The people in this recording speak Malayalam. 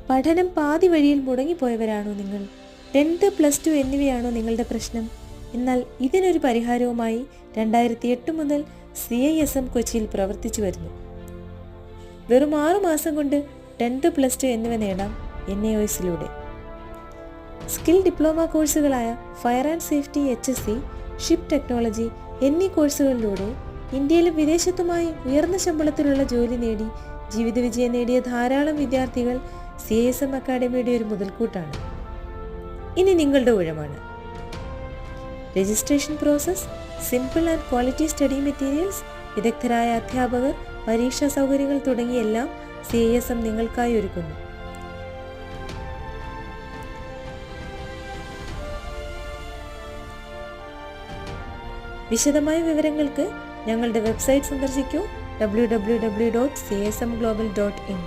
പഠനം പാതി വഴിയിൽ മുടങ്ങിപ്പോയവരാണോ നിങ്ങൾ? 10th +2 എന്നിവയാണോ നിങ്ങളുടെ പ്രശ്നം? എന്നാൽ ഇതിനൊരു പരിഹാരവുമായി 2008 മുതൽ CISM കൊച്ചിയിൽ പ്രവർത്തിച്ചു വരുന്നു. വെറും 6 മാസം കൊണ്ട് 10th +2 എന്നിവ നേടാം NAOSലൂടെ. സ്കിൽ ഡിപ്ലോമ കോഴ്സുകളായ fire and safety HSC, ship technology എന്നീ കോഴ്സുകളിലൂടെ ഇന്ത്യയിലും വിദേശത്തുമായി ഉയർന്ന ശമ്പളത്തിലുള്ള ജോലി നേടി ജീവിത വിജയം നേടിയ ധാരാളം വിദ്യാർത്ഥികൾ CISM അക്കാഡമിയുടെ ഒരു മുതൽക്കൂട്ടാണ്. ഇനി നിങ്ങളുടെ ഊഴമാണ്. Registration process, simple and quality study materials, വിദഗ്ധരായ അധ്യാപകർ, പരീക്ഷാ സൗകര്യങ്ങൾ തുടങ്ങിയെല്ലാം CISM നിങ്ങൾക്കായി ഒരുക്കുന്നു. വിശദമായ വിവരങ്ങൾക്ക് ഞങ്ങളുടെ വെബ്സൈറ്റ് സന്ദർശിക്കൂ www.csmglobal.in.